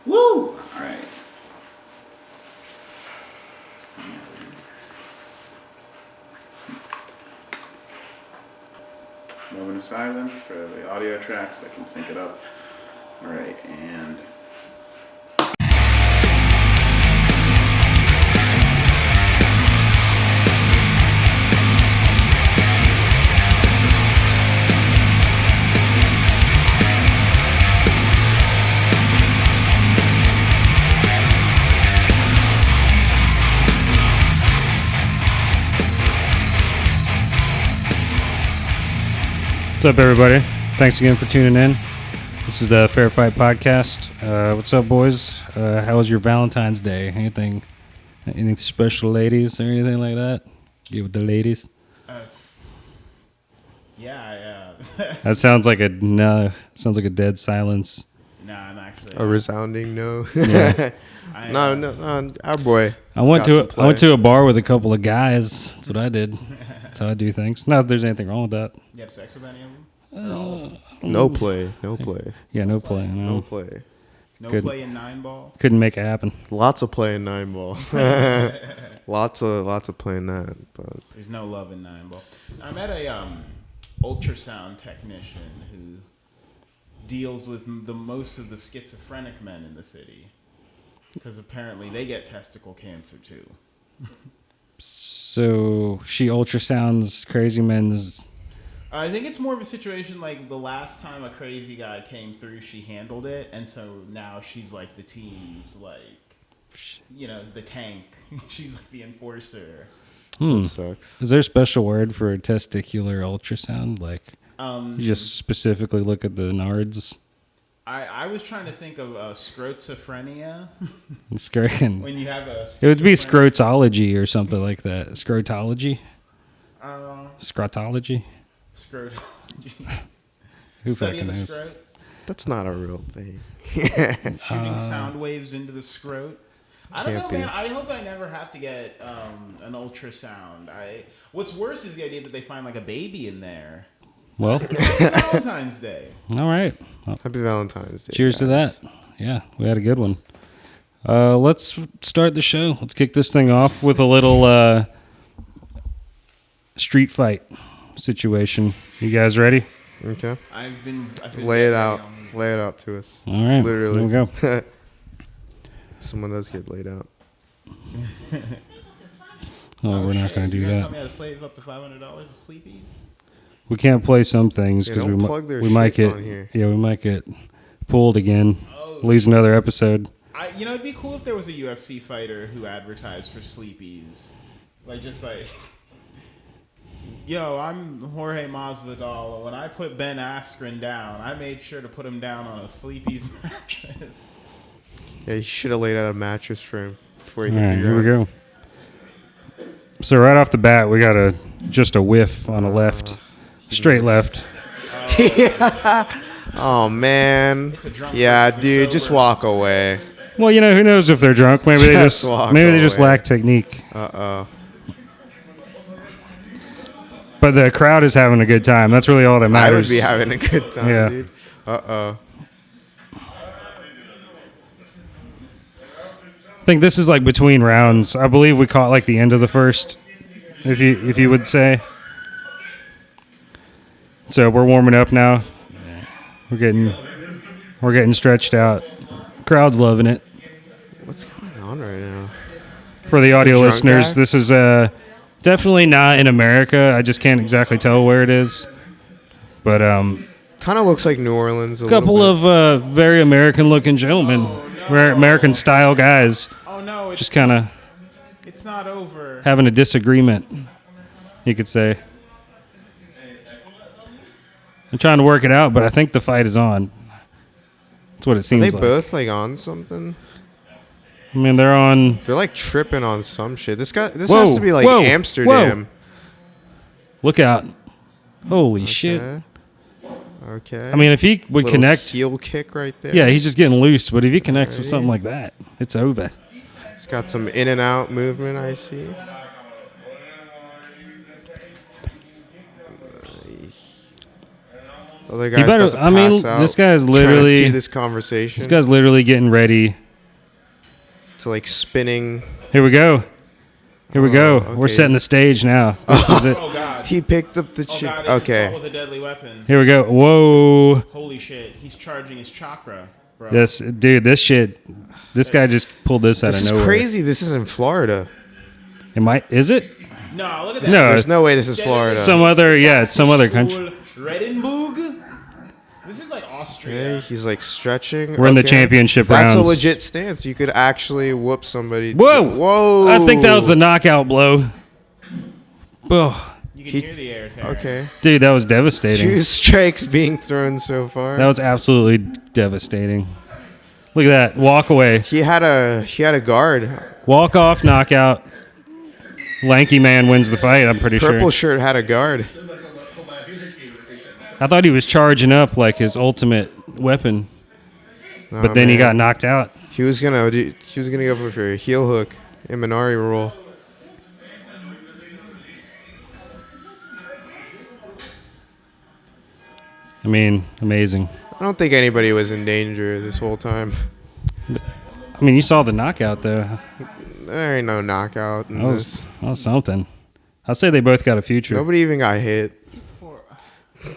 Woo! All right. Moment of silence for the audio track so I can sync it up. All right, and... What's up, everybody? Thanks again for tuning in. This is the Fair Fight Podcast. What's up, boys? How was your Valentine's Day? Anything special, ladies, or anything like that? You with the ladies? That sounds like a no. Sounds like a dead silence. No, I'm actually a resounding no. Yeah. No, our boy. I went to a bar with a couple of guys. That's what I did. That's how I do things. Not that there's anything wrong with that. You have sex with any of them? No play. Yeah, no play. No play. No Good. play in 9-ball? Couldn't make it happen. Lots of play in 9-ball. lots of playing that. But There's no love in 9-ball. I met a ultrasound technician who deals with most of the schizophrenic men in the city, because apparently they get testicle cancer too. So she ultrasounds crazy men's. I think it's more of a situation like the last time a crazy guy came through, she handled it, and so now she's like the team's the tank. She's like the enforcer. that sucks. Is there a special word for a testicular ultrasound? Like, you just specifically look at the nards? I was trying to think of scrotophrenia. When you have a it would be scrotology or something like that. Scrotology? Scrotology? Scrotology. Who Studying fucking the knows? scrot. That's not a real thing. Shooting sound waves into the scrot. I don't know, Can't be. man. I hope I never have to get an ultrasound. What's worse is the idea that they find like a baby in there. Well, Valentine's Day. all right. Well, Happy Valentine's Day. cheers to guys. that. Yeah, we had a good one. Let's start the show. Let's kick this thing off with a little street fight situation. You guys ready? Okay. I've been Lay it out. Lay it out to us. All right. Literally. Here we go. Someone does get laid out. Oh, we're not going to do You're gonna tell that. me how to save up to $500 of sleepies? We can't play some things Yeah, because don't plug their we might shit get on here. we might get pulled again. Oh. Lose another episode. It'd be cool if there was a UFC fighter who advertised for sleepies, yo, I'm Jorge Masvidal, and when I put Ben Askren down, I made sure to put him down on a sleepies mattress. Yeah, you should have laid out a mattress for him before he All hit right, the here we ground. go. So right off the bat, we got just a whiff on the left, straight left. Oh man. It's a drunk Yeah, versus a dude, just sober. walk away. Well, who knows if they're drunk? Maybe they Just just walk maybe they just away. lack technique. Uh-oh. But the crowd is having a good time. That's really all that I matters. would be having a good time, Yeah. dude. Uh-oh. I think this is like between rounds. I believe we caught like the end of the first, if you would say. So we're warming up now. We're getting stretched out. Crowd's loving it. What's going on right now? For the audio drunk listeners, guy? this is definitely not in America. I just can't exactly tell where it is. But Kind of looks like New Orleans a couple little bit. of very American-looking gentlemen, very American-style guys, Oh no, just kind of it's not over. having a disagreement, you could say. I'm trying to work it out, but I think the fight is on. That's what it Are seems they like. both like on something? I mean, they're on. They're like tripping on some shit. This Whoa, has to be like whoa, Amsterdam. Look out. Holy shit. Okay. I mean, if he would Little connect. heel kick right there. Yeah, he's just getting loose, but if he connects with Alrighty. something like that, it's over. It's got some in and out movement, I see. Other guy's about to pass out, this guy's trying to literally do this conversation. This guy's literally getting ready to like spinning. Here we go. Here we go. Okay. We're setting the stage now. This is it. Oh god. He picked up the Oh chip. god, it's Okay. assault with a deadly weapon. Here we go. Whoa. Holy shit. He's charging his chakra, bro. This dude, this shit. This guy just pulled this out This of is nowhere. crazy. This is in Florida. Is it? No, look at that. No. There's no way this is Florida. It's some other country. Redenburg? This is like Austria. Okay, he's like stretching. We're in the championship That's rounds. a legit stance. You could actually whoop somebody. Whoa. Whoa. I think that was the knockout blow. Whoa. You can hear the air tearing. Okay. Dude, that was devastating. 2 strikes being thrown so far. That was absolutely devastating. Look at that. Walk away. He had a guard. Walk off, knockout. Lanky man wins the fight, I'm pretty Purple sure. shirt had a guard. I thought he was charging up like his ultimate weapon, Nah, but then he man. got knocked out. He was gonna go for a heel hook, Imanari roll. I mean, amazing. I don't think anybody was in danger this whole time. I mean, you saw the knockout, though. There ain't no knockout in That this. was something. I'll say they both got a future. Nobody even got hit.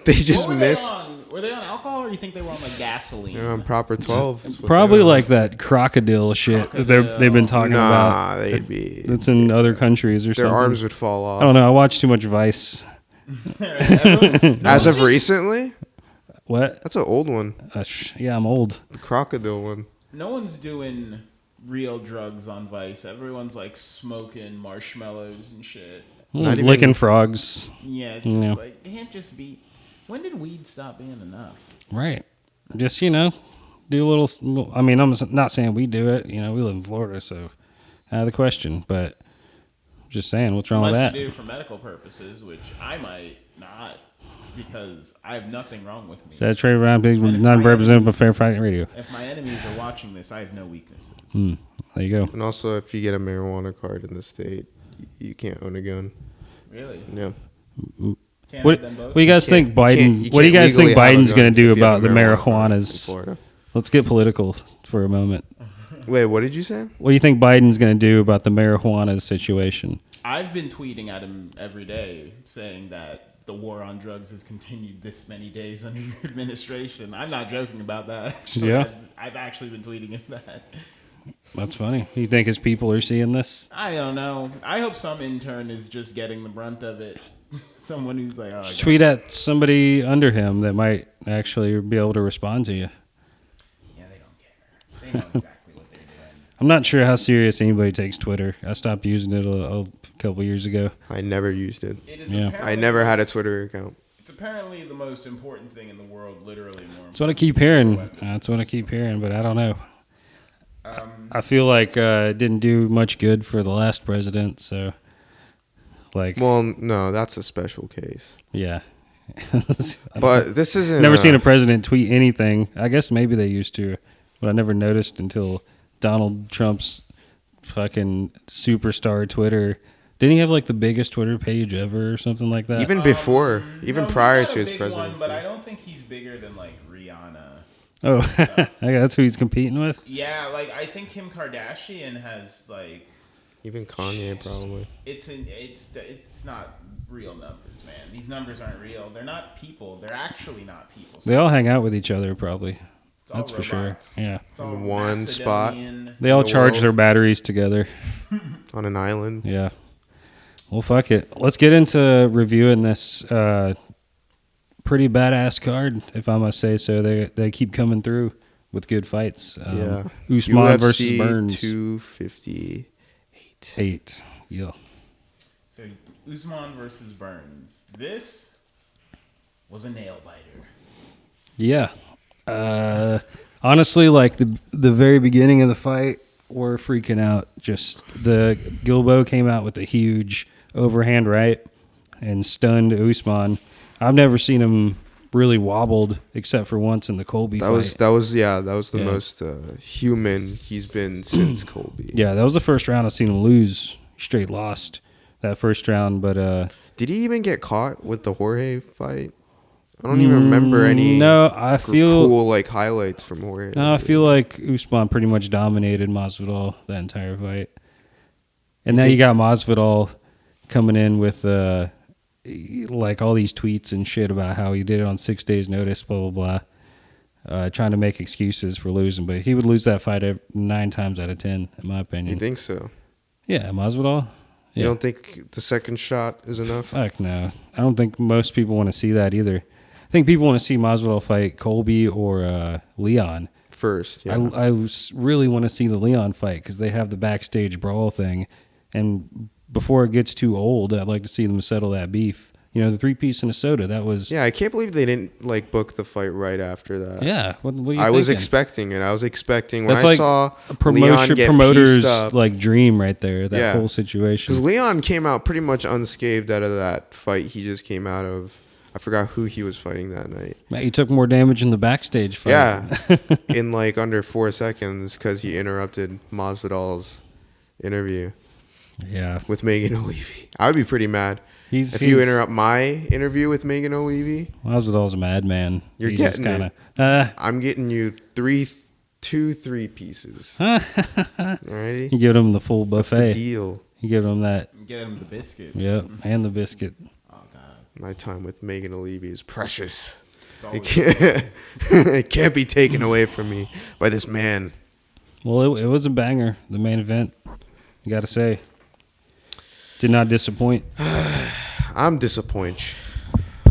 They just What were missed. They on? Were they on alcohol or you think they were on like gasoline? They're on proper 12. That's what Probably they're on. like that crocodile shit that they've been talking about. Nah, they'd be. That's in other countries or Their something. arms would fall off. I don't know. I watch too much Vice. As of recently, What? that's an old one. Yeah, I'm old. The crocodile one. No one's doing real drugs on Vice. Everyone's like smoking marshmallows and shit. Not even- Licking frogs. Yeah, it's just Yeah. like it can't just be. When did weed stop being enough? Right. Just, do a little. I mean, I'm not saying we do it. We live in Florida, so out of the question. But just saying, what's wrong with Unless that? you do for medical purposes, which I might not, because I have nothing wrong with me. That's Trey Brown, big And if non-representative of Fair Fight Radio. If my enemies are watching this, I have no weaknesses. There you go. And also, if you get a marijuana card in the state, you can't own a gun. Really? Yeah. Can't What have them both? do you guys think You Biden? can't What do you guys think legally have a Biden's gun going to do if you have about a the marijuana card in marijuanas? Florida. Let's get political for a moment. Wait, what did you say? What do you think Biden's going to do about the marijuana situation? I've been tweeting at him every day saying that the war on drugs has continued this many days under your administration. I'm not joking about that. Actually. Yeah. I've actually been tweeting him that. That's funny. You think his people are seeing this? I don't know. I hope some intern is just getting the brunt of it. Someone who's like, oh, Tweet at somebody under him that might actually be able to respond to you. yeah, they don't care. They know exactly what they're doing. I'm not sure how serious anybody takes Twitter. I stopped using it a couple years ago. I never used it. It is Yeah. I never had a Twitter account. It's apparently the most important thing in the world, literally more. That's what I keep hearing. That's what I keep hearing, but I don't know. I feel like it didn't do much good for the last president, so like, Well, no, that's a special case. yeah. But this isn't. Never seen a president tweet anything. I guess maybe they used to, but I never noticed until Donald Trump's fucking superstar Twitter. Didn't he have like the biggest Twitter page ever or something like that? Even before, even No, he's prior got to a his big presidency. one, but I don't think he's bigger than like Rihanna. Oh, okay, that's who he's competing with. Yeah, like I think Kim Kardashian has like Even Kanye probably. it's not real numbers, man. These numbers aren't real. They're not people. They're actually not people. They all hang out with each other, probably. It's all That's for sure. robots. Yeah, It's all In one spot. Macedonian. they all In the charge world. their batteries together. On an island. Yeah. Well, fuck it. Let's get into reviewing this pretty badass card, if I must say so. They keep coming through with good fights. Yeah. Usman UFC versus Burns. 258. 8. Yeah. So Usman versus Burns. This was a nail biter. Yeah. Honestly, like the very beginning of the fight, we're freaking out. Just the Gilbo came out with a huge overhand right and stunned Usman. I've never seen him really wobbled except for once in the Colby That fight. was the Yeah. most human he's been since Colby. Yeah, that was the first round I've seen him lose. Straight lost that first round, but Did he even get caught with the Jorge fight? I don't even remember any. No, I feel cool like highlights from where. No, I feel like Usman pretty much dominated Masvidal that entire fight. And now you got Masvidal coming in with like all these tweets and shit about how he did it on 6 days' notice, blah blah blah, trying to make excuses for losing. But he would lose that fight 9 times out of 10, in my opinion. You think so? Yeah, Masvidal. Yeah. You don't think the second shot is enough? Fuck no. I don't think most people want to see that either. I think people want to see Masvidal fight Colby or Leon. First, yeah. I really want to see the Leon fight because they have the backstage brawl thing. And before it gets too old, I'd like to see them settle that beef. You know, the 3-piece in a soda, that was... Yeah, I can't believe they didn't, like, book the fight right after that. Yeah, what are you I was thinking? expecting it. I was expecting when That's I like saw a Leon get promoter's pieced up. like dream right there, that whole situation. Because Leon came out pretty much unscathed out of that fight he just came out of. I forgot who he was fighting that night. Matt, you took more damage in the backstage fight. Yeah, in like under 4 seconds because he interrupted Masvidal's interview. Yeah. With Megan O'Leary. I would be pretty mad if you interrupt my interview with Megan O'Leary. Masvidal's a madman. You're He getting just it. I'm getting you 2 3-pieces. Alrighty? You give him the full buffet. That's the deal. You give him that. Get him the biscuit. Yep, and the biscuit. Oh God. My time with Megan O'Leary is precious. It's It can't be taken away from me by this man. Well, it was a banger, the main event. You got to say. Did not disappoint. I'm disappointed.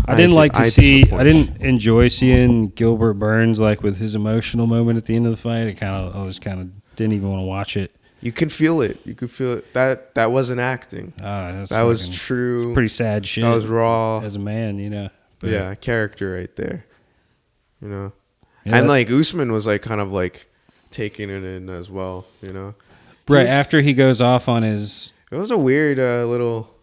I didn't enjoy seeing Gilbert Burns like with his emotional moment at the end of the fight. I was kind of didn't even want to watch it. You can feel it. You could feel it. That wasn't acting. That was true. Pretty sad shit. That was raw. As a man, you know. But yeah, character right there. You know. Yeah, and like Usman was like kind of like taking it in as well, you know. Right after he goes off on his... It was a weird little...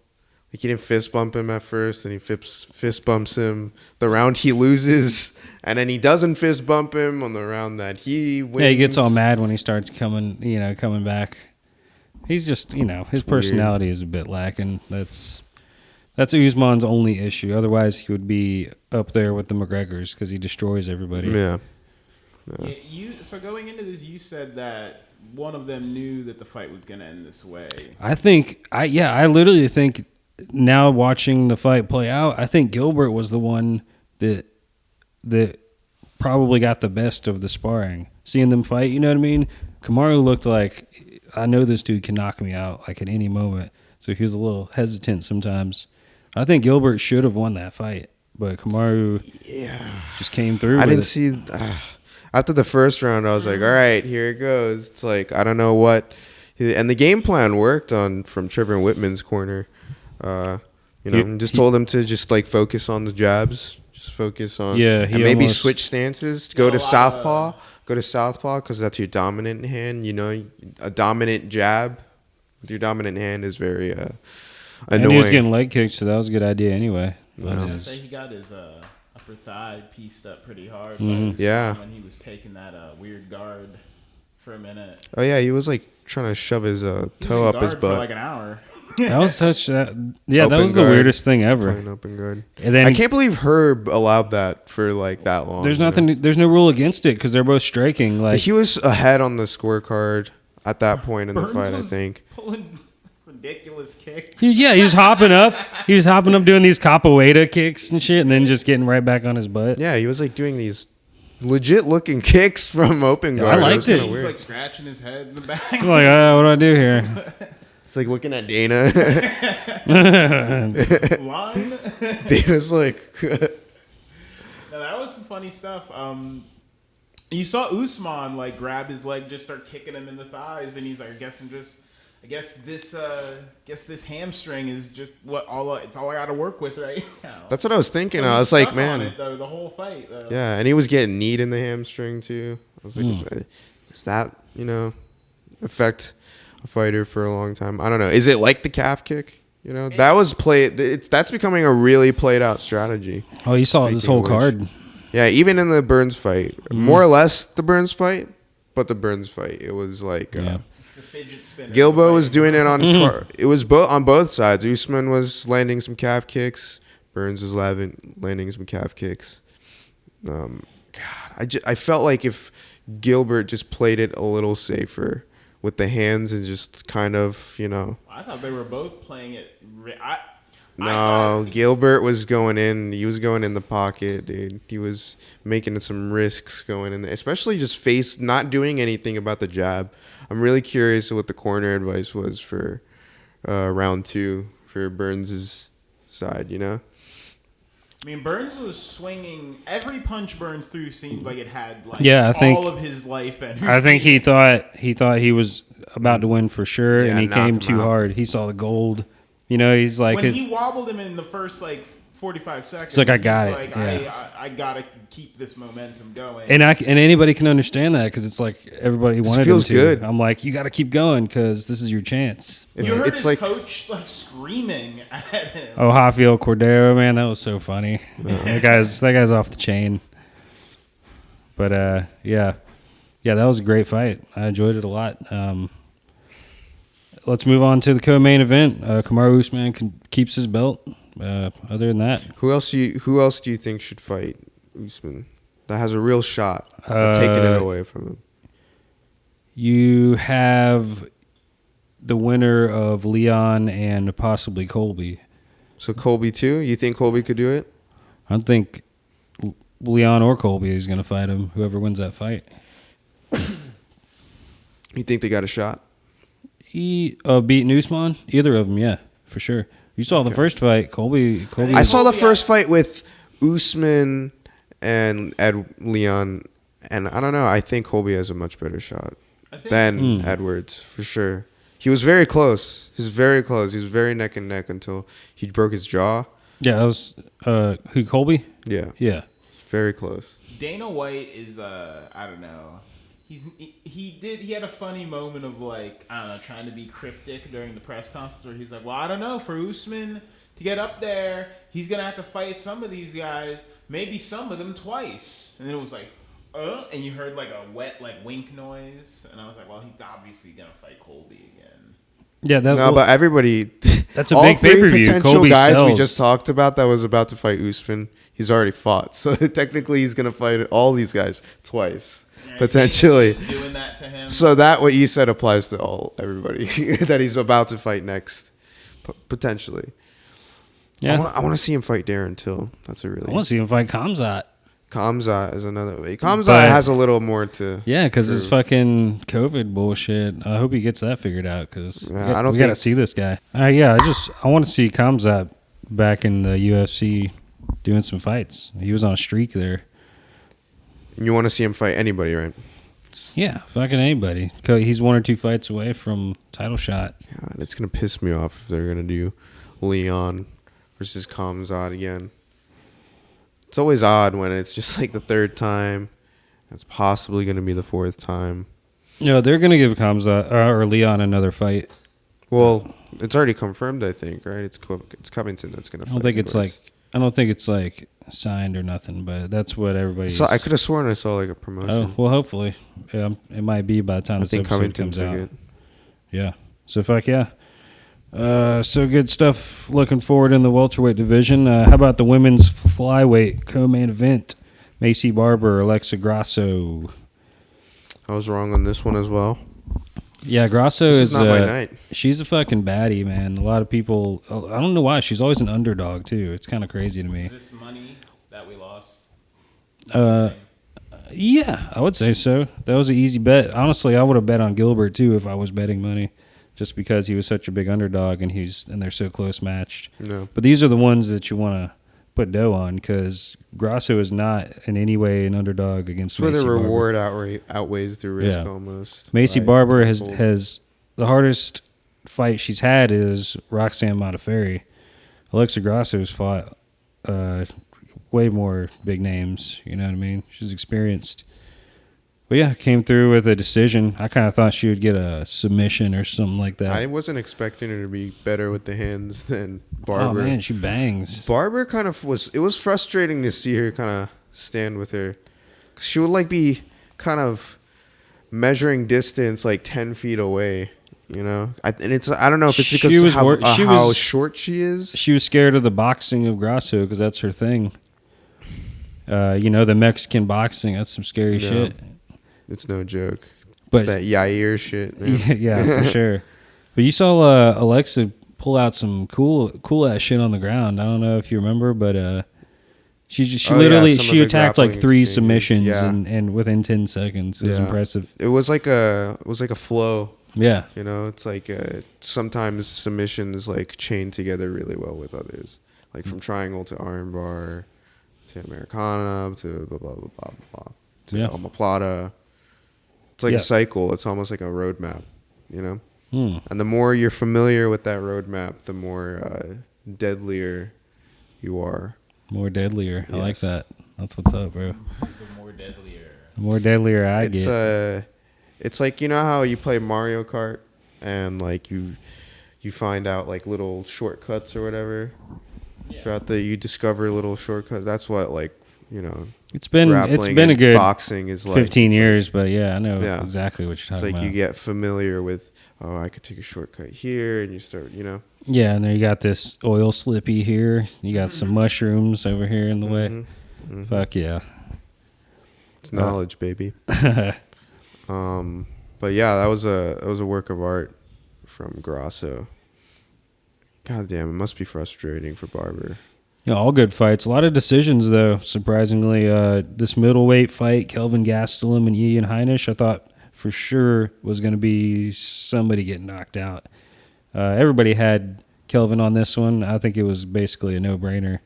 Like, he didn't fist bump him at first, and he fist bumps him the round he loses, and then he doesn't fist bump him on the round that he wins. Yeah, he gets all mad when he starts coming back. He's just, his personality is a bit lacking. That's Usman's only issue. Otherwise, he would be up there with the McGregors because he destroys everybody. Yeah. So going into this, you said that one of them knew that the fight was going to end this way. I literally think now watching the fight play out, I think Gilbert was the one that probably got the best of the sparring. Seeing them fight, you know what I mean? Kamaru looked like, I know this dude can knock me out like at any moment. So he was a little hesitant sometimes. I think Gilbert should have won that fight, but Kamaru just came through. I didn't see... after the first round, I was like, all right, here it goes. It's like, I don't know what... And the game plan worked from Trevor Whitman's corner. Just told him to just like focus on the jabs. Just focus on... and maybe switch stances. Go to southpaw. Go to southpaw because that's your dominant hand. You know, a dominant jab with your dominant hand is very annoying. And he was getting leg kicks, so that was a good idea anyway. I say he got his upper thigh pieced up pretty hard. Yeah. When he was taking that weird guard for a minute. Oh yeah, he was like trying to shove his toe up his butt for like an hour. That was such that. Yeah, that was the weirdest thing ever. Open guard. And then I can't believe Herb allowed that for like that long. There's nothing. There's no rule against it because they're both striking. Like he was ahead on the scorecard at that point in the fight. I think. Pulling ridiculous kicks. He was hopping up. He was hopping up doing these capoeira kicks and shit, and then just getting right back on his butt. Yeah, he was like doing these legit looking kicks from open guard. I liked it. He was like scratching his head in the back. Like, what do I do here? It's like looking at Dana. Line. Dana's like. Now that was some funny stuff. You saw Usman like grab his leg, just start kicking him in the thighs, and he's like, I guess this hamstring is just it's all I got to work with right now. That's what I was thinking. So I was like, man, on it, though, the whole fight. Though. Yeah, and he was getting kneed in the hamstring too. I was like, does that affect a fighter for a long time? I don't know. Is it like the calf kick? That was that's becoming a really played out strategy. Oh, you saw this whole card. Yeah, even in the Burns fight, more or less the Burns fight, but the Burns fight, it was like. Gilbo was doing it on it was on both sides. Usman was landing some calf kicks. Burns was landing some calf kicks. God, I felt like if Gilbert just played it a little safer with the hands and just kind of, I thought they were both playing it. Gilbert was going in. He was going in the pocket, dude. He was making some risks going in there, especially just not doing anything about the jab. I'm really curious what the corner advice was for round 2 for Burns' side, I mean, Burns was swinging. Every punch Burns threw seemed like it had all of his life energy. I think he thought he was about to win for sure, and he came too hard. He saw the gold. He's like when he wobbled him in the first 45 seconds. It's like I got it. I gotta keep this momentum going. And anybody can understand that because it's like everybody wanted him to. Good. I'm like, you got to keep going because this is your chance. You heard his coach screaming at him. Oh, Rafael Cordero, man, that was so funny. That guy's off the chain. But yeah, that was a great fight. I enjoyed it a lot. Let's move on to the co-main event. Kamaru Usman keeps his belt. Other than that, who else do you think should fight Usman that has a real shot at taking it away from him? You have the winner of Leon and possibly Colby. So Colby too? You think Colby could do it? I don't think Leon or Colby is going to fight him. Whoever wins that fight. You think they got a shot? Beating Usman? Either of them, yeah, for sure. You saw the first fight, Colby. I saw the first fight with Usman and Leon, and I don't know. I think Colby has a much better shot than Edwards, for sure. He was very close. He was very neck and neck until he broke his jaw. Yeah, that was who, Colby? Yeah. Yeah. Very close. Dana White is I don't know. He had a funny moment of trying to be cryptic during the press conference where he's like, well, I don't know, for Usman to get up there, he's gonna have to fight some of these guys, maybe some of them twice. And then it was like, and you heard a wet wink noise, and I was like, well, he's obviously gonna fight Colby again. Yeah, but everybody. That's a all big pay-per-view. All three potential Colby guys sells. we just talked about that was about to fight Usman, he's already fought. So technically, he's gonna fight all these guys twice. Potentially doing that to him. So that what you said applies to everybody that he's about to fight next, potentially. Yeah, I want to see him fight Darren Till. That's a really. I want to see him fight Khamzat. Khamzat is another way. Khamzat has a little more to. Yeah, because it's fucking COVID bullshit. I hope he gets that figured out because we got to see this guy. I want to see Khamzat back in the UFC doing some fights. He was on a streak there. You want to see him fight anybody, right? Yeah, fucking anybody. He's 1 or 2 fights away from title shot. God, it's going to piss me off if they're going to do Leon versus Khamzat again. It's always odd when it's just the 3rd time. It's possibly going to be the 4th time. No, they're going to give Khamzat or Leon another fight. Well, it's already confirmed, I think, right? It's Covington that's going to fight. I don't think it's signed or nothing, but that's what everybody. So I could have sworn I saw a promotion. Oh well, hopefully, it might be by the time this episode comes out. It. Yeah. So fuck yeah. So good stuff. Looking forward in the welterweight division. How about the women's flyweight co-main event? Macy Barber, Alexa Grasso. I was wrong on this one as well. Yeah, Grasso is not my night. She's a fucking baddie, man. A lot of people. I don't know why. She's always an underdog too. It's kind of crazy to me. Is this money that we lost? Yeah, I would say so. That was an easy bet. Honestly, I would have bet on Gilbert too if I was betting money, just because he was such a big underdog and they're so close matched. No. But these are the ones that you want to put dough on because Grasso is not in any way an underdog against Macy Barber. Where the reward outweighs the risk almost. Macy Barber has the hardest fight she's had is Roxanne Modafferi. Alexa Grasso's fought way more big names. You know what I mean? She's experienced. But yeah, came through with a decision. I kind of thought she would get a submission or something like that. I wasn't expecting her to be better with the hands than Barber. Oh man, she bangs. Barber kind of was. It was frustrating to see her kind of stand with her. She would be kind of measuring distance 10 feet away You know, I don't know if it's because She was how short she is. She was scared of the boxing of Grasso because that's her thing. You know, the Mexican boxing, that's some scary shit. It's no joke. But, it's that Yair shit, man. Yeah, for sure. But you saw Alexa pull out some cool ass shit on the ground. I don't know if you remember, but she attacked like 3 submissions and within 10 seconds. It was impressive. It was like a flow. Yeah. You know, it's like sometimes submissions like chain together really well with others. Like from triangle to armbar to Americana to blah, blah, blah, blah, blah, to omoplata. It's like a cycle. It's almost like a roadmap, you know? And the more you're familiar with that roadmap, the more deadlier you are. More deadlier. Yes. I like that. That's what's up, bro. The more deadlier. The more deadlier I get. It's like, you know how you play Mario Kart and like you find out like little shortcuts or whatever throughout you discover little shortcuts. That's what, like, you know, it's been a good boxing is like 15 years, but I know exactly what you're talking about. It's like you get familiar with, I could take a shortcut here, and you start, you know. Yeah, and then you got this oil slippy here. You got some mushrooms over here in the way. Mm-hmm. Fuck yeah. It's knowledge, baby. But yeah, that was a work of art from Grasso. God damn, it must be frustrating for Barber. Yeah, all good fights. A lot of decisions, though, surprisingly. This middleweight fight, Kelvin Gastelum and Ian Heinisch, I thought for sure was going to be somebody getting knocked out. Everybody had Kelvin on this one. I think it was basically a no-brainer.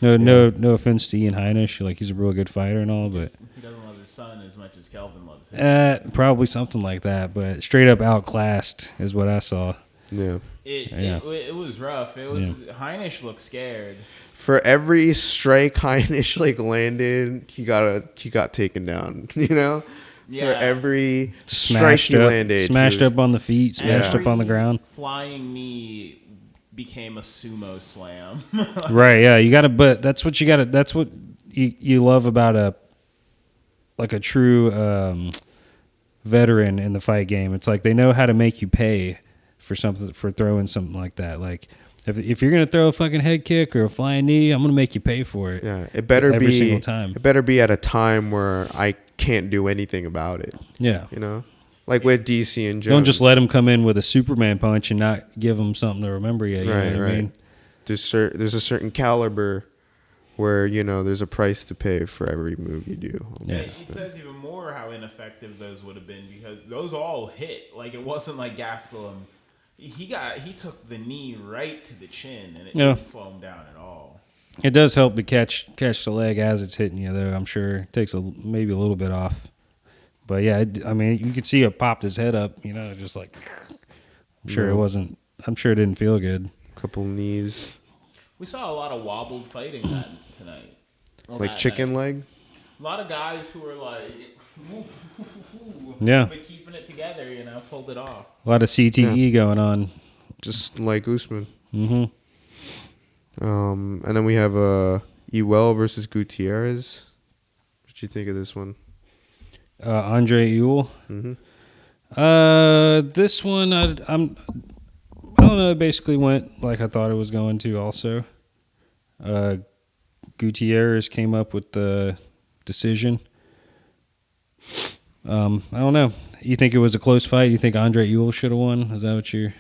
No offense to Ian Heinisch. Like, he's a real good fighter and all, but he doesn't love his son as much as Kelvin loves his. Probably something like that, but straight up outclassed is what I saw. Yeah. It was rough. It was Heinisch looked scared. For every strike Heinisch like landed, he got taken down. You know. Yeah. For every strike he landed, smashed up on the feet, smashed up on the ground. Flying knee became a sumo slam. Right. Yeah. You got to. But that's what you got to. That's what you love about a true veteran in the fight game. It's like they know how to make you pay for throwing something like that. Like if you're gonna throw a fucking head kick or a flying knee, I'm gonna make you pay for it. Yeah, it better every be single time. It better be at a time where I can't do anything about it. Yeah, you know, like with DC and Jones. Don't just let him come in with a Superman punch and not give him something to remember yet. You know what I mean? There's a certain caliber where, you know, there's a price to pay for every move you do. Yeah, it says even more how ineffective those would have been because those all hit. Like, it wasn't like Gastelum. He took the knee right to the chin, and it didn't slow him down at all. It does help to catch the leg as it's hitting you, though. I'm sure it takes maybe a little bit off. But yeah, I mean, you could see it popped his head up, you know, just like. I'm sure it wasn't. I'm sure it didn't feel good. Couple knees. We saw a lot of wobbled fighting tonight. Like chicken leg? A lot of guys who were like, yeah, but keeping it together, you know, pulled it off. A lot of CTE going on. Just like Usman. Mm-hmm. And then we have Ewell versus Gutierrez. What you think of this one? Andre Ewell. Mm-hmm. This one, I don't know. It basically went like I thought it was going to. Also, Gutierrez came up with the decision. I don't know. You think it was a close fight? You think Andre Ewell should have won? Is that what you're?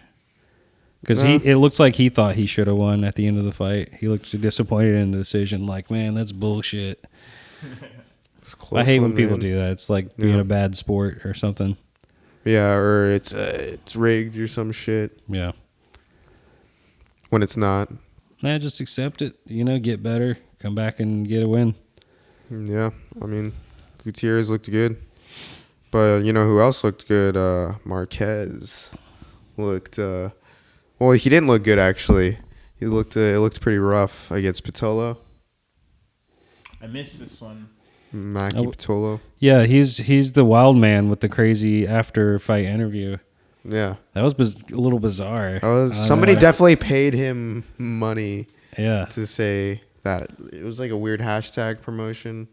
Because it looks like he thought he should have won at the end of the fight. He looked disappointed in the decision. Like, man, that's bullshit. I hate when people do that. It's like being a bad sport or something. Yeah, or it's rigged or some shit. Yeah. When it's not. Nah, just accept it. You know, get better. Come back and get a win. Yeah, I mean, Gutierrez looked good. But you know who else looked good? Marquez looked... well, he didn't look good, actually. It looked pretty rough against Pitolo. I missed this one. Maki Pitolo. Yeah, he's the wild man with the crazy after-fight interview. Yeah. That was a little bizarre. Somebody definitely paid him money to say that. It was like a weird hashtag promotion.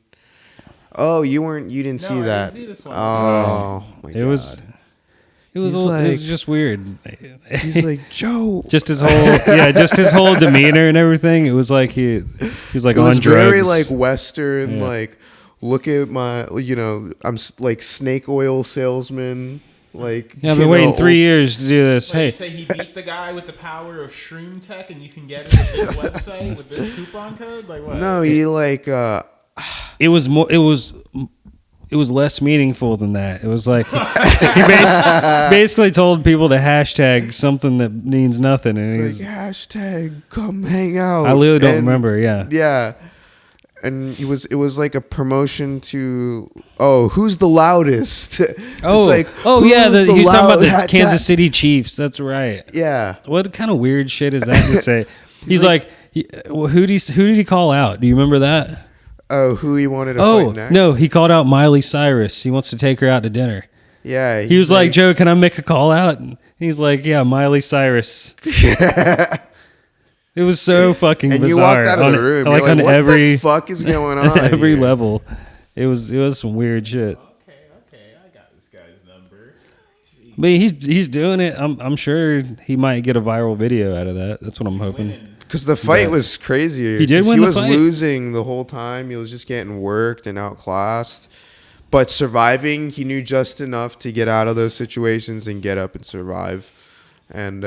Oh, you didn't see that. I didn't see this one. Oh, my God. It was just weird. He's like, Joe. just his whole demeanor and everything. It was like he was like It was on drugs. very like Western, Yeah. like look at my, I'm like snake oil salesman. Like, yeah, I've been waiting 3 years to do this. Wait, Hey, you say he beat the guy with the power of Shroom Tech, and you can get it at this website with this coupon code? Like what? No, he like it was more. It was less meaningful than that. It was like he basically told people to hashtag something that means nothing, and it's like hashtag come hang out. I literally don't remember. Yeah. Yeah. And it was like a promotion to who's the loudest? Oh, it's like, yeah, who's he's talking about the loud- Kansas City Chiefs. That's right. Yeah. What kind of weird shit is that to say? He's like, who did he call out? Do you remember that? Oh, who he wanted to fight next? No, he called out Miley Cyrus. He wants to take her out to dinner. Yeah. He was like, Joe, can I make a call out? And he's like, yeah, Miley Cyrus. It was so fucking and bizarre. you walked out of the room. Like You're on what every the fuck is going on? every here? level. It was some weird shit. Okay, I got this guy's number. But he's doing it. I'm sure he might get a viral video out of that. That's what I'm hoping. Because the fight was crazy. He did win He the was fight. losing the whole time. He was just getting worked and outclassed. But surviving, he knew just enough to get out of those situations and get up and survive. And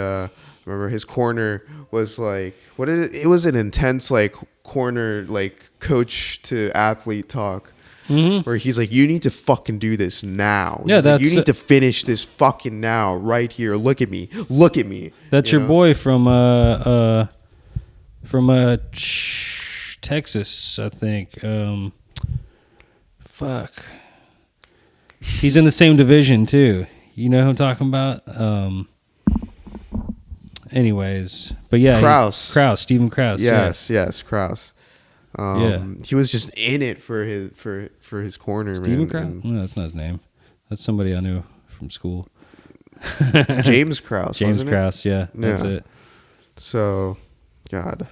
remember, his corner was like, it was an intense like corner like coach to athlete talk. Mm-hmm. Where he's like, you need to fucking do this now. Yeah, He's like, you need to finish this fucking now, right here. Look at me. That's your boy from Texas, I think. Fuck. He's in the same division too. You know who I'm talking about? Anyways, but yeah, Stephen Krause. Yes, Krause. Yeah. He was just in it for his corner, Stephen man. Krause? No, that's not his name. That's somebody I knew from school. James Krause. James wasn't Krause, yeah, that's Yeah. it. So, God.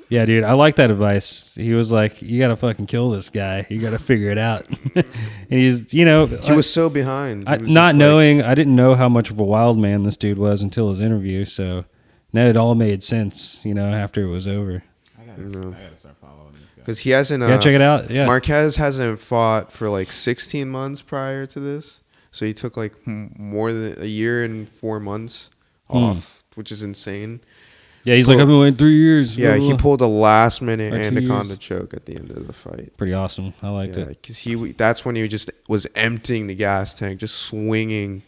Yeah, dude, I like that advice. He was like, you got to fucking kill this guy. You got to figure it out. And he's, He was so behind. He was not just knowing, I didn't know how much of a wild man this dude was until his interview. So now it all made sense, after it was over. I gotta start following this guy. because he hasn't. Yeah, check it out. Yeah, Marquez hasn't fought for like 16 months prior to this, so he took like more than a year and 4 months off, which is insane. Yeah, he's like, I've been waiting 3 years. Yeah, he pulled a last minute Like 2 anaconda years. choke at the end of the fight. Pretty awesome. I liked it. Because that's when he just was emptying the gas tank, just swinging,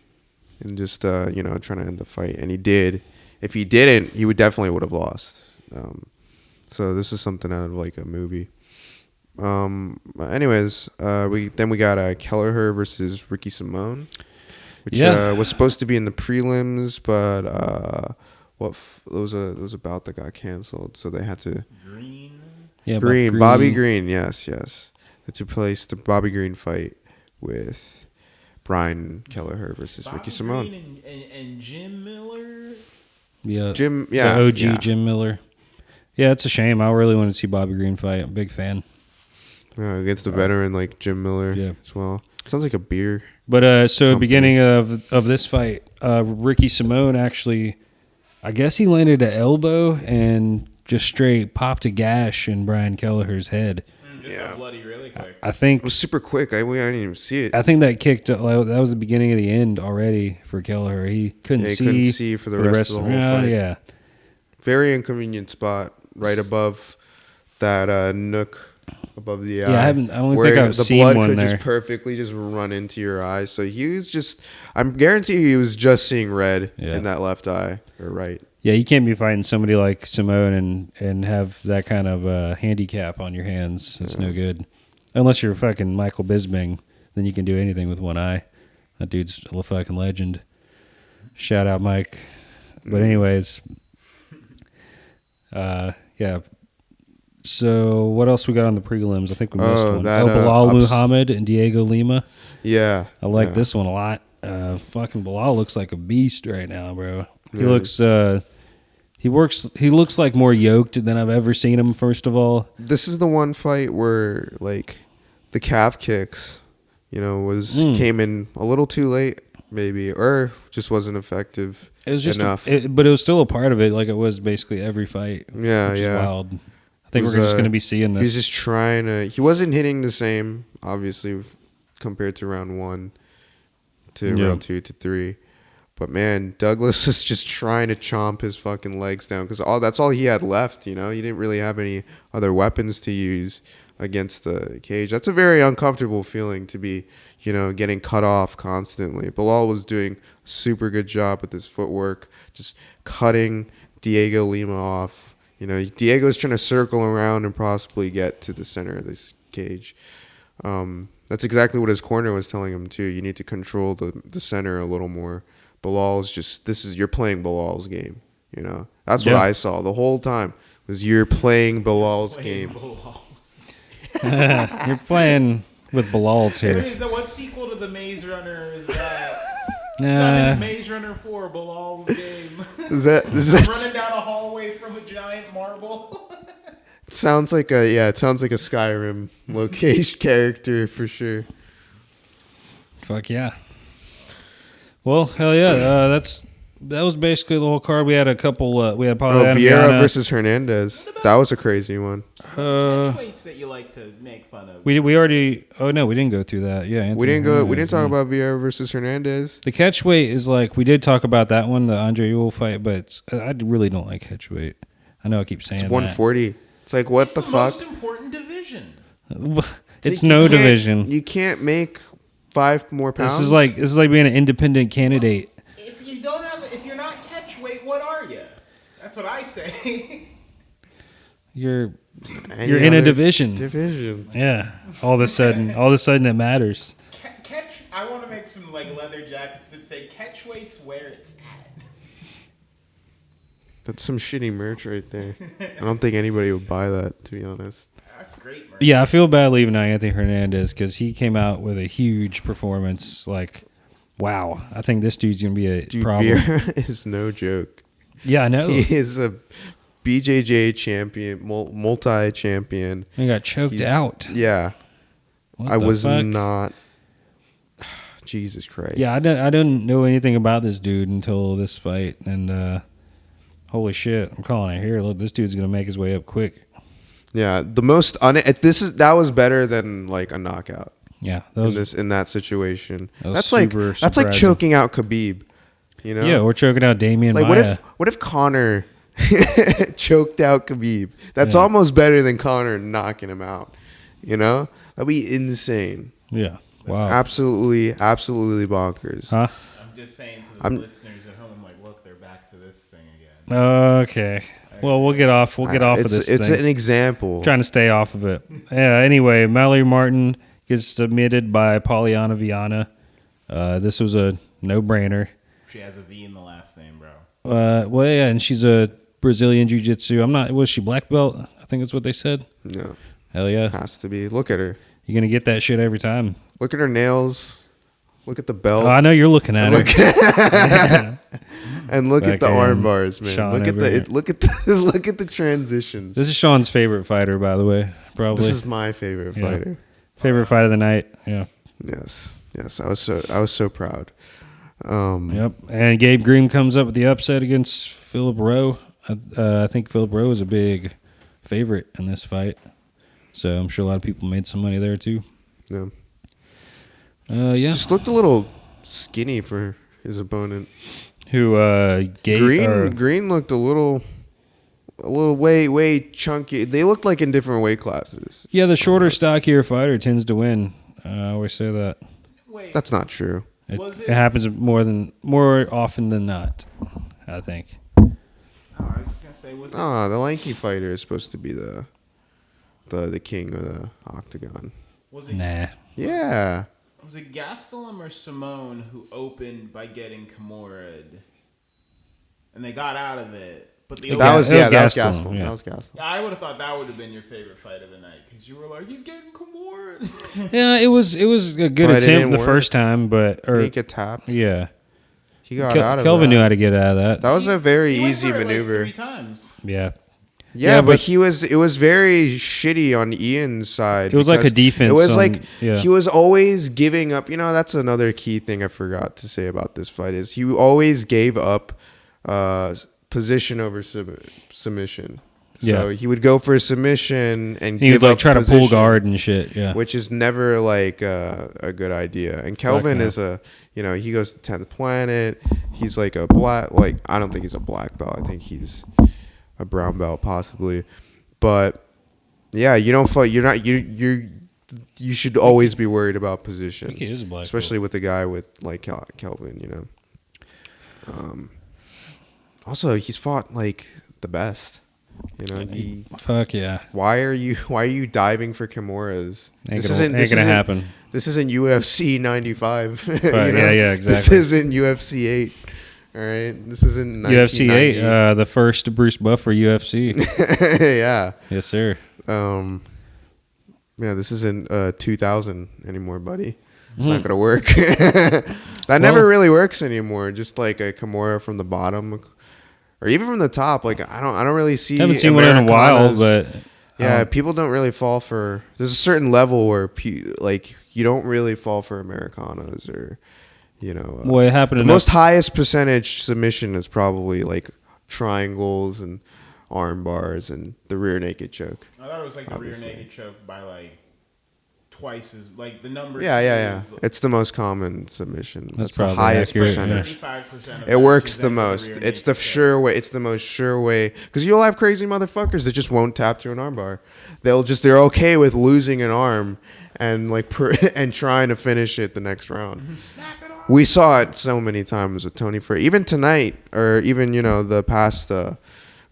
and just trying to end the fight. And he did. If he didn't, he would have lost. So this is something out of like a movie. Anyways, we got Kelleher versus Ricky Simone, which was supposed to be in the prelims, but there was a bout that got canceled, so they had to Green. Bobby Green, yes. Had to place the Bobby Green fight with Brian Kelleher versus Ricky Simone. Green and Jim Miller. Yeah, The OG Jim Miller. Yeah, it's a shame. I really want to see Bobby Green fight. I'm a big fan. Against the veteran like Jim Miller as well. Sounds like a beer. But so beginning of this fight, Ricky Simone actually, I guess he landed an elbow and just straight popped a gash in Brian Kelleher's head. Got bloody really quick. I think It was super quick. I didn't even see it. I think that kicked. That was the beginning of the end already for Kelleher. He couldn't see. He couldn't see for the rest of the whole fight. Yeah. Very inconvenient spot right above that nook above the eye. Yeah, I don't think I've seen the blood one could there. just perfectly just run into your eye. So he was just, I'm guarantee he was just seeing red in that left eye or right. Yeah, you can't be fighting somebody like Simone and have that kind of handicap on your hands. It's no good. Unless you're fucking Michael Bisping, then you can do anything with one eye. That dude's a fucking legend. Shout out, Mike. But anyways, yeah. So what else we got on the prelims? I think we missed one. Bilal Muhammad and Diego Lima. Yeah. I like this one a lot. Fucking Bilal looks like a beast right now, bro. He looks he looks like more yoked than I've ever seen him, first of all. This is the one fight where like the calf kicks, came in a little too late. maybe, or just wasn't effective. It was just enough. But it was still a part of it. Like it was basically every fight. Yeah, which yeah. Is wild. I think we're just going to be seeing this. He was just trying to. He wasn't hitting the same, obviously, compared to round 1 to round 2 to 3. But man, Douglas was just trying to chomp his fucking legs down because that's all he had left. You know, he didn't really have any other weapons to use against the cage. That's a very uncomfortable feeling to be, you know, getting cut off constantly. Bilal was doing a super good job with his footwork, just cutting Diego Lima off. You know, Diego's trying to circle around and possibly get to the center of this cage. That's exactly what his corner was telling him too. You need to control the center a little more. Bilal's just, you're playing Bilal's game. You know, that's what I saw the whole time was you're playing Bilal's game. You're playing with Bilal's here. What sequel to the Maze Runner is that? It's Maze Runner 4, Bilal's game. Is that running down a hallway from a giant marble? It sounds like a Skyrim location character for sure. Fuck yeah. Well, hell yeah. That was basically the whole card. We had a couple. We had Vieira versus Hernandez. That was a crazy one. Catchweights that you like to make fun of. We already. Oh no, we didn't go through that. Yeah, we didn't talk about Vieira versus Hernandez. The catchweight is like we did talk about that one, the Andre Ewell fight, but I really don't like catchweight. I know I keep saying it's 140. That. It's like what the fuck? It's the most important division. It's no division. You can't make 5 more pounds. This is like being an independent candidate. Well, if you're not catchweight, what are you? That's what I say. You're in a division. Yeah. All of a sudden it matters. I want to make some like leather jackets that say catchweight's where it's at. That's some shitty merch right there. I don't think anybody would buy that, to be honest. That's great merch. Yeah, I feel bad leaving out Anthony Hernandez because he came out with a huge performance. Like, wow, I think this dude's gonna be a problem. Vieira is no joke. Yeah, I know. He is a BJJ champion, multi-champion. He got choked out. Yeah. I was fuck? not. Jesus Christ. Yeah, I didn't know anything about this dude until this fight, and holy shit, I'm calling it here. Look, this dude's gonna make his way up quick. Yeah, that was better than like a knockout. Yeah, in that situation. That's surprising. like choking out Khabib. You know? Yeah, or choking out Damian Like Maia. what if Conor choked out Khabib? That's almost better than Conor knocking him out. You know? That'd be insane. Yeah. Wow. Absolutely bonkers. Huh? I'm just saying to the listeners at home, like, look, they're back to this thing again. Okay. Well, we'll get off of this It's thing. an example. Trying to stay off of it. Yeah, anyway, Mallory Martin gets submitted by Polyana Viana. This was a no-brainer. She has a V in the last name, bro. Well, yeah, and she's a Brazilian jiu-jitsu. Was she black belt? I think that's what they said. No. Hell yeah. Has to be. Look at her. You're going to get that shit every time. Look at her nails. Look at the belt. Oh, I know you're looking at her. And look at the arm bars, man. Sean Look at the transitions. This is Sean's favorite fighter, by the way. Probably. This is my favorite fighter. Favorite fight of the night. Yeah. Yes. I was so proud. Yep. And Gabe Green comes up with the upset against Philip Rowe. I think Philip Rowe is a big favorite in this fight, so I'm sure a lot of people made some money there too. Yeah. Yeah. Just looked a little skinny for his opponent. Who Green looked a little way chunky. They looked like in different weight classes. Yeah, the shorter, stockier fighter tends to win. I always say that. Wait, that's not true. It happens more often than not, I think. Oh, I was just gonna say, the lanky fighter is supposed to be the king of the octagon. Was it? Nah. Yeah. Was it Gastelum or Simone who opened by getting Kimura, and they got out of it? But that was Gastelum. Yeah. That was Gastelum. Yeah, I would have thought that would have been your favorite fight of the night because you were like, he's getting Kimura. Yeah, it was a good attempt the first time, but he didn't get tapped. Yeah. He got out of it. Kelvin knew how to get out of that. That was a very easy maneuver. Like 3 times. Yeah. Yeah, but but it was very shitty on Ian's side. it was like a because defense. It was on- like yeah. he was always giving up. That's another key thing I forgot to say about this fight is he always gave up position over submission. So he would go for a submission and he give would like up try to pull position, guard and shit. Yeah, which is never like a good idea. And Kelvin no. is he goes to 10th planet. He's like a black, like I don't think he's a black belt. I think he's a brown belt possibly. But yeah, you don't fight. You're not. You should always be worried about position, he is a black especially with a guy with like Kelvin. Also, he's fought like the best. Fuck yeah. Why are you diving for Kimuras? Ain't gonna happen. This isn't UFC 95. Yeah, exactly. This isn't UFC 8. All right, this isn't UFC 8, the first Bruce Buffer UFC. Yeah. Yes, sir. Yeah, this isn't 2000 anymore, buddy. It's not gonna work. That never really works anymore. Just like a Kimura from the bottom, or even from the top. Like I don't really see. I haven't seen one in a while, but yeah, people don't really fall for. There's a certain level where you don't really fall for Americanas or. Well, it happened. The most highest percentage submission is probably like triangles and arm bars and the rear naked choke. I thought it was like the rear naked choke by like twice as like the number. Yeah. It's the most common submission. That's the probably highest accurate, percentage. 35% of It works the matches end with a most. rear It's the naked choke. sure way. It's the most sure way because you'll have crazy motherfuckers that just won't tap to an arm bar. They're okay with losing an arm and and trying to finish it the next round. Snap it off. We saw it so many times with Tony Ferguson. Even tonight, or even the past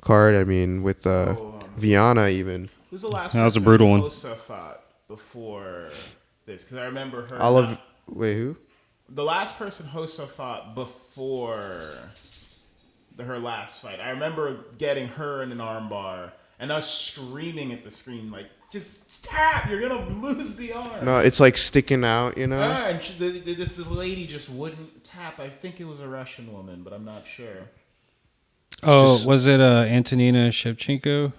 card. I mean, with Viana even. Who's the last? That was a person brutal one. Hossa fought before this? Because I remember her. Wait, who? The last person Hossa fought before her last fight. I remember getting her in an armbar and us screaming at the screen like, "Just tap! You're gonna lose the arm." No, it's like sticking out, And this lady just wouldn't tap. I think it was a Russian woman, but I'm not sure. Was it Antonina Shevchenko?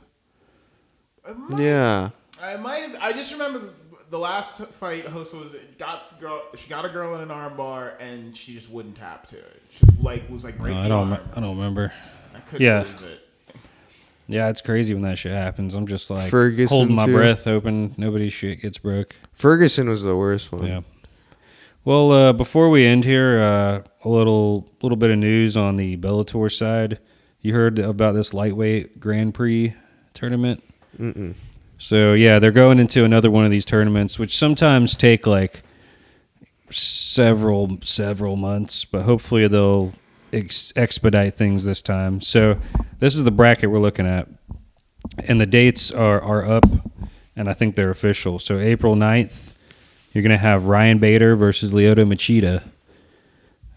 Yeah. I might have. I just remember the last fight Hossa she got a girl in an armbar and she just wouldn't tap to it. She was like breaking I don't remember. I couldn't believe it. Yeah, it's crazy when that shit happens. I'm just like Ferguson holding my too. breath, hoping nobody's shit gets broke. Ferguson was the worst one. Yeah. Well, before we end here, a little bit of news on the Bellator side. You heard about this lightweight Grand Prix tournament? Mm-mm. So yeah, they're going into another one of these tournaments, which sometimes take like several months, but hopefully they'll expedite things this time. So this is the bracket we're looking at, and the dates are up, and I think they're official. So April 9th, you're going to have Ryan Bader versus Lyoto Machida.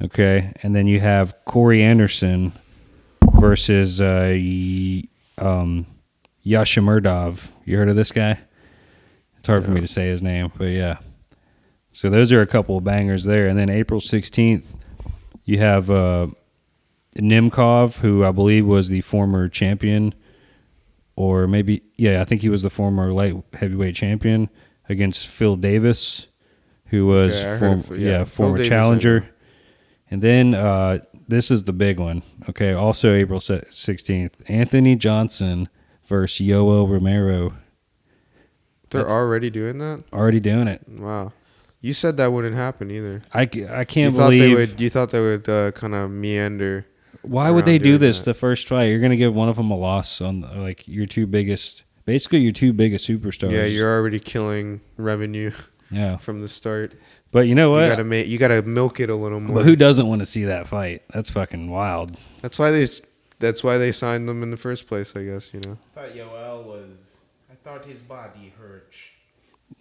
Okay, and then you have Corey Anderson versus Yashimurdov. You heard of this guy? It's hard for me to say his name, but yeah. So those are a couple of bangers there. And then April 16th, you have Nemkov, who I believe was the former champion, or maybe, I think he was the former light heavyweight champion, against Phil Davis, who was former challenger. And then this is the big one. Okay, also April 16th, Anthony Johnson versus Yoel Romero. They're already doing that? Already doing it. Wow. You said that wouldn't happen either. I can't believe. You thought they would kind of meander. Why would they do this the first fight? You're going to give one of them a loss on your two biggest superstars. Yeah, you're already killing revenue. Yeah. From the start. But you know what? You gotta milk it a little more. But who doesn't want to see that fight? That's fucking wild. That's why they signed them in the first place, I guess, I thought I thought his body hurt.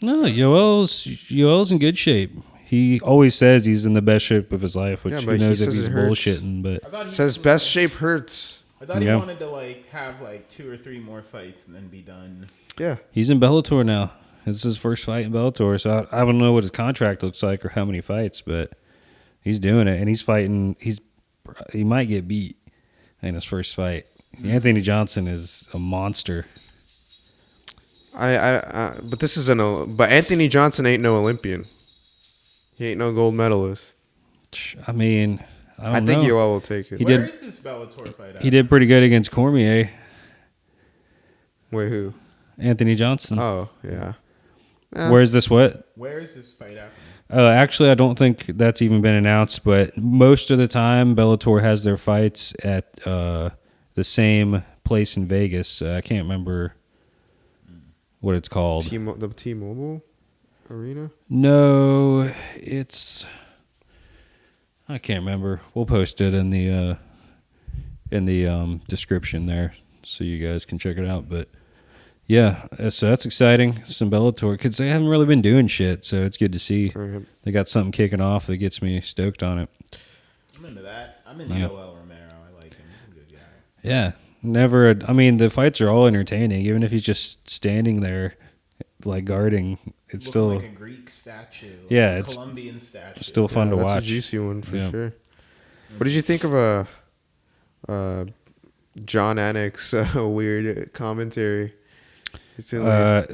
No, Yoel's in good shape. He always says he's in the best shape of his life, which who knows if he's bullshitting. But says best shape hurts. I thought he wanted to have 2 or 3 more fights and then be done. Yeah, he's in Bellator now. This is his first fight in Bellator, so I don't know what his contract looks like or how many fights, but he's doing it, and he's fighting. He might get beat in his first fight. Anthony Johnson is a monster. But this is but Anthony Johnson ain't no Olympian. He ain't no gold medalist. I mean, I think know. Yoel will take it. Where is this Bellator fight at? He did pretty good against Cormier. Wait, who? Anthony Johnson. Oh, yeah. Where's this what? Where is this fight happening? Actually, I don't think that's even been announced, but most of the time, Bellator has their fights at the same place in Vegas. I can't remember what it's called. The T-Mobile Arena? No, I can't remember. We'll post it in the description there so you guys can check it out. But yeah, so that's exciting. Some Bellator because they haven't really been doing shit, so it's good to see they got something kicking off that gets me stoked on it. I'm into that. I'm into Yoel Romero. I like him. He's a good guy. Yeah, I mean, the fights are all entertaining, even if he's just standing there, like guarding. It's Looking still like a Greek statue. Yeah, a it's Colombian statue. still fun to that's watch. a juicy one for sure. What did you think of John Anik's weird commentary? Where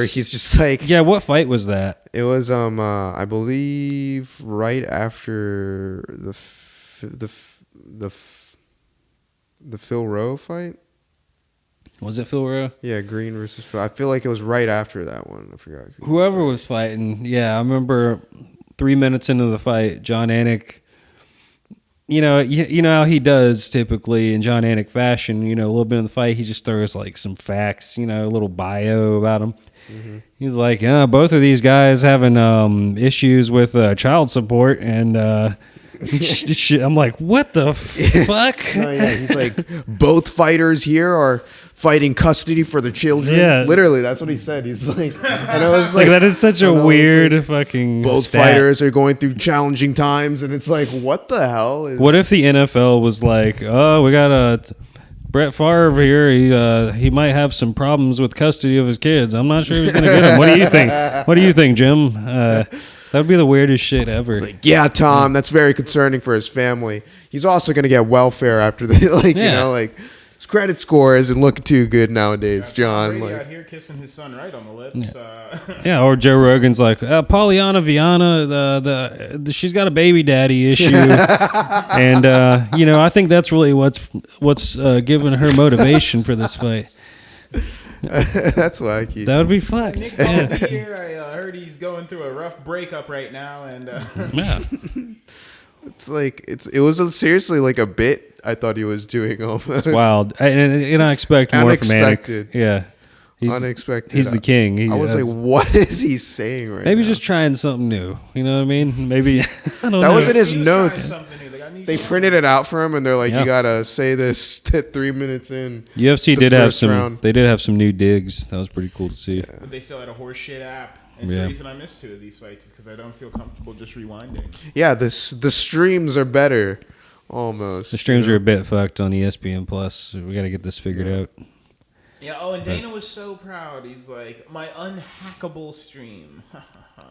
he's just like, yeah. What fight was that? it was I believe right after the Phil Rowe fight. Was it Phil Rowe? Yeah, Green versus Phil. I feel like it was right after that one. I forgot. Whoever was fighting, yeah, I remember 3 minutes into the fight, John Anik, you know how he does typically in John Anik fashion, a little bit in the fight, he just throws like some facts, a little bio about him. Mm-hmm. He's like, yeah, both of these guys having issues with child support and I'm like, what the fuck? Oh, yeah, he's like, both fighters here are fighting custody for their children. Yeah. Literally, that's what he said. He's like, and I was like, that is such a weird fucking both stat. fighters are going through challenging times, and it's like, what the hell? What if the NFL was like, oh, we got Brett Favre here, he might have some problems with custody of his kids. I'm not sure he's going to get him. What do you think? What do you think, Jim? That would be the weirdest shit ever. It's like, yeah, Tom, that's very concerning for his family. He's also going to get welfare after the, his credit score isn't looking too good nowadays, John. Brady out here kissing his son right on the lips. Yeah, or Joe Rogan's like, Pollyanna Viana, she's got a baby daddy issue, and I think that's really what's giving her motivation for this fight. That's why I keep. That would be fucked. Nick Paul here, I heard he's going through a rough breakup right now, and yeah, it's like it was seriously like a bit. I thought he was doing almost. It's wild, and I expect more from Anik. Yeah. Unexpected. He's the king. I was like, what is he saying right now? Maybe just trying something new. You know what I mean? Maybe. I don't know. That was in his notes. They they printed it out for him, and they're like, you got to say this 3 minutes in. UFC did have some. Round. They did have some new digs. That was pretty cool to see. Yeah. But they still had a horseshit app. And the reason I missed 2 of these fights is because I don't feel comfortable just rewinding. Yeah, the streams are better. Almost. The streams are a bit fucked on ESPN Plus. We got to get this figured out. Yeah. Oh, and Dana was so proud. He's like, my unhackable stream.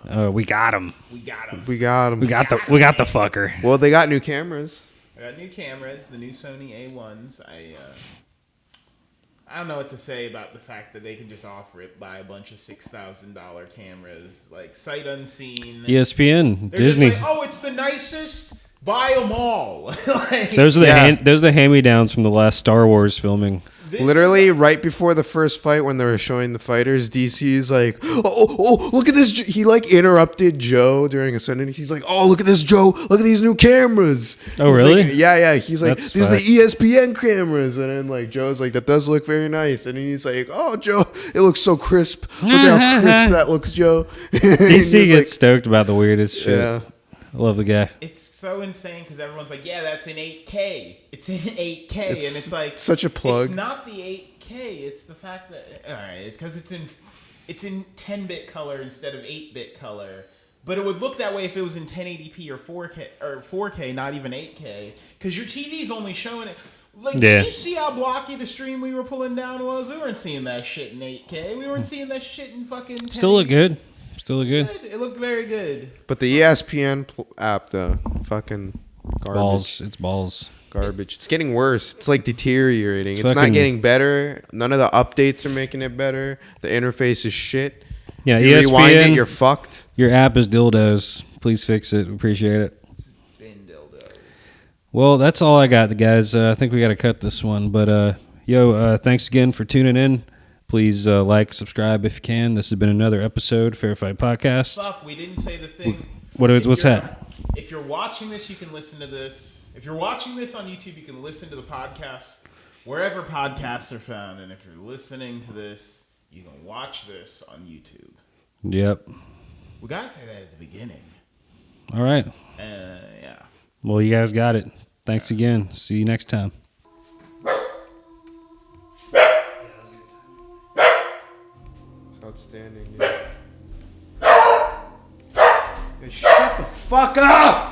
We got him. We got him. We got him. We got the fucker. Well, they got new cameras. I got new cameras, the new Sony A1s. I don't know what to say about the fact that they can just offer it, buy a bunch of $6,000 cameras, like sight unseen. ESPN, They're Disney. Just like, oh, it's the nicest. Buy them all. Those are the hand-me-downs from the last Star Wars filming. Literally, right before the first fight, when they were showing the fighters, DC's like, oh, look at this. He interrupted Joe during a sentence. He's like, oh, look at this, Joe. Look at these new cameras. Oh, really? Like, yeah. He's like, That's these are the ESPN cameras. And then Joe's like, that does look very nice. And then he's like, oh, Joe, it looks so crisp. Look at how crisp that looks, Joe. DC gets stoked about the weirdest shit. Yeah. I love the guy. It's so insane because everyone's like, yeah, that's in 8K. It's in 8K. And it's like... such a plug. It's not the 8K. It's the fact that... All right, it's because it's in 10-bit color instead of 8-bit color. But it would look that way if it was in 1080p or 4K, not even 8K. Because your TV's only showing it... Did you see how blocky the stream we were pulling down was? We weren't seeing that shit in 8K. We weren't seeing that shit in fucking 1080p. Still look good. Still look good. It looked very good. But the ESPN app, the fucking garbage. Balls. It's balls. garbage. It's getting worse. It's like deteriorating. It's not fucking- getting better. None of the updates are making it better. The interface is shit. Yeah, if you rewind it, ESPN, you're fucked. your app is dildos. Please fix it. Appreciate it. It's been dildos. Well, that's all I got, guys. I think we got to cut this one. But, thanks again for tuning in. Please like, subscribe if you can. This has been another episode, Fair Fight Podcast. Fuck, we didn't say the thing. What's that? If you're watching this, you can listen to this. If you're watching this on YouTube, you can listen to the podcast wherever podcasts are found. And if you're listening to this, you can watch this on YouTube. Yep. We gotta say that at the beginning. All right. Yeah. Well, you guys got it. Thanks again. See you next time. It's outstanding. Yeah. Shut the fuck up!